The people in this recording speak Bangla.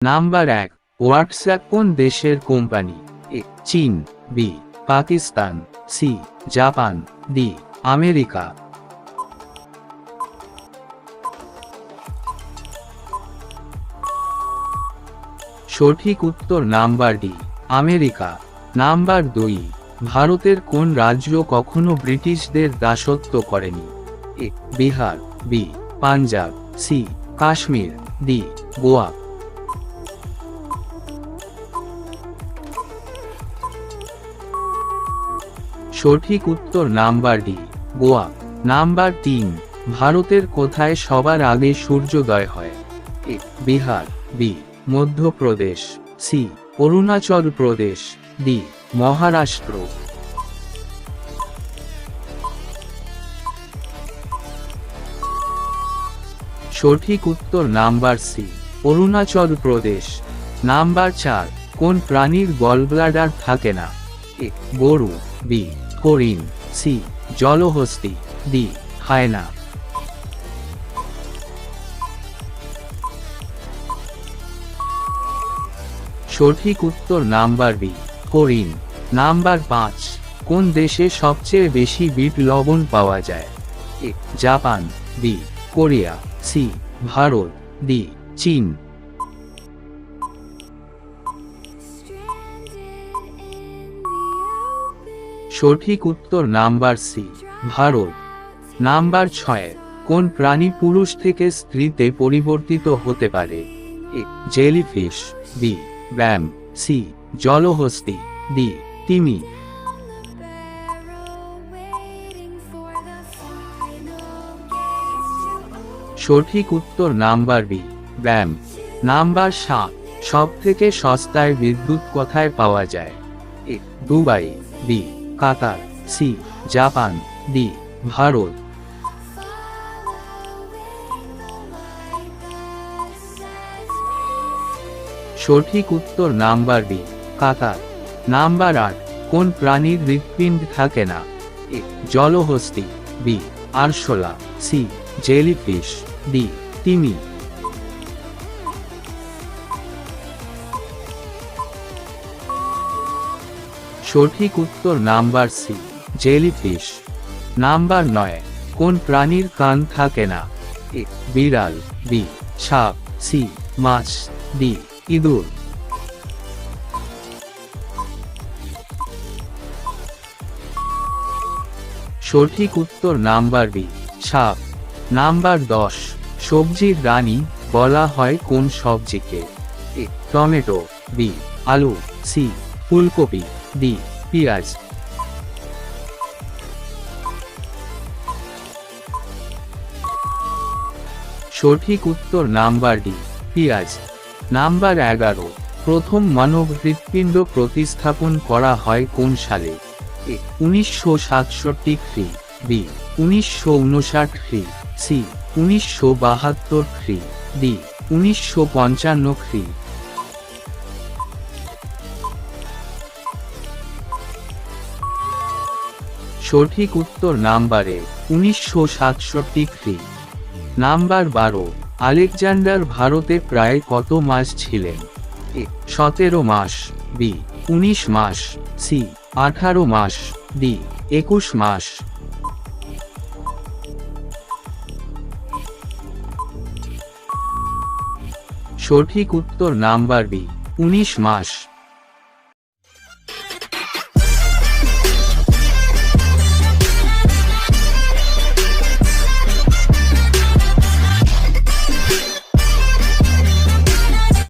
নাম্বার 1, হোয়াটসঅ্যাপ কোন দেশের কোম্পানি? এ চীন, B Pakistan, C Japan, D America. সঠিক উত্তর নাম্বার ডি আমেরিকা। নাম্বার 2, ভারতের কোন রাজ্য কখনো ব্রিটিশদের দাসত্ব করেনি? A Bihar, B Punjab, C Kashmir, D Goa. সঠিক উত্তর নাম্বার ডি গোয়া। নাম্বার 3, ভারতের কোথায় সবার আগে সূর্যোদয় হয়? এ Bihar, B Madhya Pradesh, C Arunachal Pradesh, D Maharashtra. সঠিক উত্তর number C Arunachal Pradesh. Number 4, কোন প্রাণীর গলব্লাডার থাকে না? এ গরু, বি হরিণ, সি জলহস্তী, ডি হায়না। সঠিক উত্তর নাম্বার বি হরিণ। নাম্বার 5, কোন দেশে সবচেয়ে বেশি বিট লবণ পাওয়া যায়? A Japan, B Korea, C Bharat, D চীন। সঠিক উত্তর নাম্বার সি ভারত। নাম্বার 6, কোন প্রাণী পুরুষ থেকে স্ত্রীতে পরিবর্তিত হতে পারে? এ জেলিফিশ, বি ব্যাম, সি জলহস্তী, ডি তিমি। সঠিক উত্তর নাম্বার বি ব্যাম। নাম্বার 7, সব থেকে সস্তায় বিদ্যুৎ কোথায় পাওয়া যায়? এ দুবাই, বি কাতার, সি জাপান, ডি ভারত। সঠিক উত্তর নাম্বার বি কাতার। নাম্বার 8, কোন প্রাণীর হৃৎপিণ্ড থাকে না? এ জলহস্তী, বি আরশোলা, সি জেলিফিশ, ডি তিমি। সঠিক উত্তর নাম্বার সি জেলিফিশ। নাম্বার 9, কোন প্রাণীর কান থাকে না? এ বিড়াল, বি সাপ, সি মাছ, ডি ইঁদুর। সঠিক উত্তর নাম্বার বি সাপ। নাম্বার 10, সবজির রানী বলা হয় কোন সবজিকে? এ টমেটো, বি আলু, সি ফুলকপি, ডি পেঁয়াজ। সঠিক উত্তর নাম্বার ডি পেঁয়াজ। নাম্বার 11, প্রথম মানব হৃৎপিণ্ড প্রতিস্থাপন করা হয় কোন সালে? এ 1967 খ্রি, বি 1959 খ্রি, সি 1972 খ্রি, ডি 1955 খ্রি। সঠিক উত্তর নাম্বার এ 1967 খ্রি। নাম্বার 12, আলেকজান্ডার ভারতে প্রায় কত মাস ছিলেন? এ 17 মাস, বি 19 মাস, সি 18 মাস, ডি 21 মাস। সঠিক উত্তর নাম্বার বি 19 মাস।